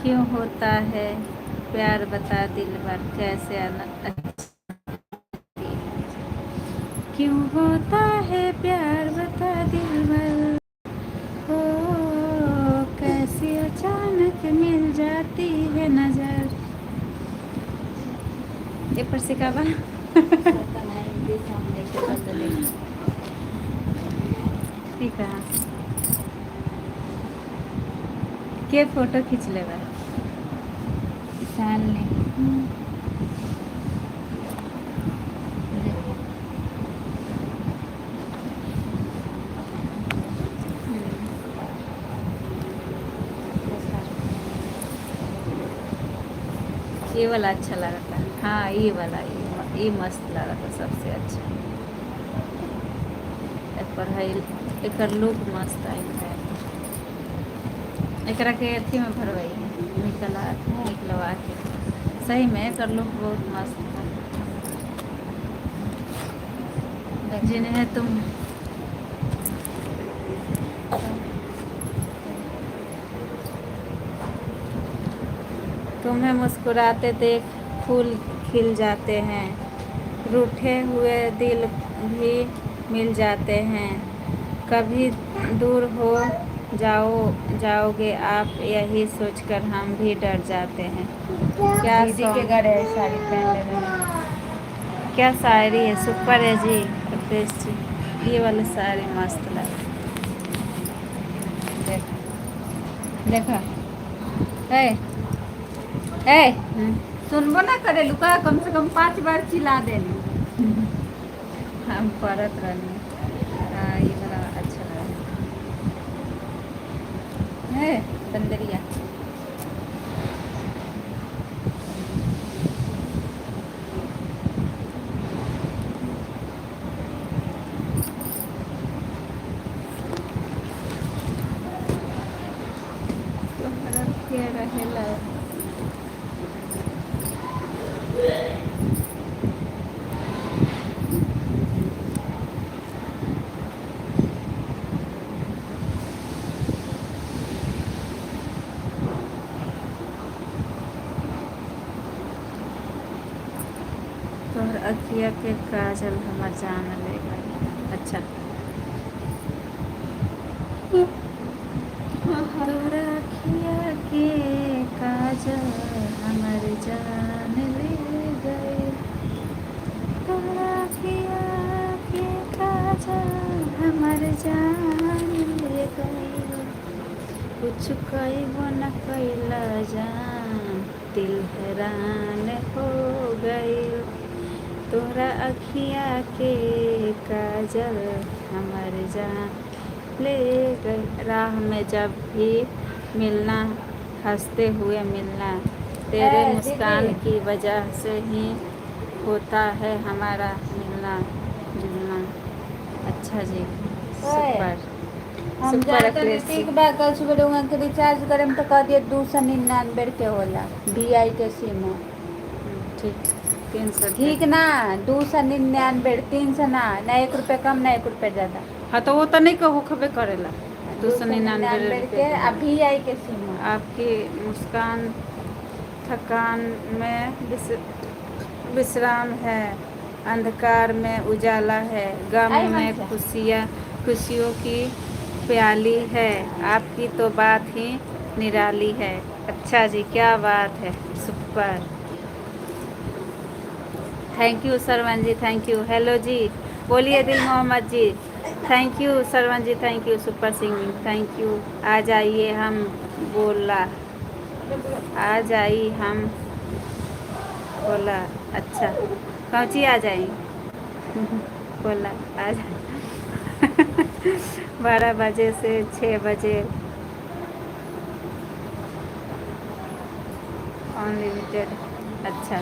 क्यों होता है प्यार बता दिल भर, कैसे क्यों होता है प्यार बता दिल भर, ओ कैसी अचानक मिल जाती है नजर। ये पर सिखावा ठीक है। के फोटो खींच लेबा साल ने ये वाला अच्छा लगा था। हाँ ये वाला, ये मस्त लगा था सबसे अच्छा। एकर है, एकर लुक मस्त आई है। एकरा के अथी में भरवाई निकलवा के, सही में एकर लुक बहुत मस्त था। जिन्हें तुम्हें मुस्कुराते देख फूल खिल जाते हैं, रूठे हुए दिल भी मिल जाते हैं। कभी दूर हो जाओगे आप, यही सोचकर हम भी डर जाते हैं। क्या दीदी के सॉन्ग, घर है साड़ी पहन लेना। क्या शायरी है, सुपर है जी रुपेश जी। ये वाला शायरी मस्त लगा। देखा है ए सुनबो ना करे लुका, कम से कम 5 बार चिल्ला देने। हम पढ़त रहनी। हाँ ये वाला अच्छा लगा है बंदरिया। तोहरा के रहेला। तोहर अखिया के काजल हमर जान ले गई। अच्छा तोहर अखिया के काजल हमर जान ले गई। तोहर अखिया के काजल हमर जान ले गई। कुछ कईबो न कैला जान, दिल हैरान हो गई। तोहरा अखिया के काजल हमर जान ले गई। राह में जब भी मिलना, हंसते हुए मिलना, तेरे मुस्कान की वजह से ही होता है हमारा मिलना जुलना। अच्छा जी सुपर हम सुपर जानते अखिलेश जी। ऋतिक बा कल सुबह उहाँ के रिचार्ज करे में तो कह दिए 299 के होला VI के सिम। ठीक 300 ठीक ना 299, 300 ना 1 रुपये कम ना 1 रुपये ज़्यादा। हाँ तो वो तो नहीं कहो खबे करेला 299 के रुपये। VI के सिम। आपकी मुस्कान थकान में विश्राम है, अंधकार में उजाला है, गम में खुशियों की प्याली है। आपकी तो बात ही निराली है। अच्छा जी क्या बात है, super. Thank you Sarvan ji, thank you. Hello जी बोलिए Dil Mohammad ji. Thank you Sarvan ji, thank you super singing, thank you. आ जाइए हम बोला, आ जाइए हम बोला। अच्छा कौची आ जाएंगे बोला आ जा 12 बजे से 6 बजे अनलिमिटेड। अच्छा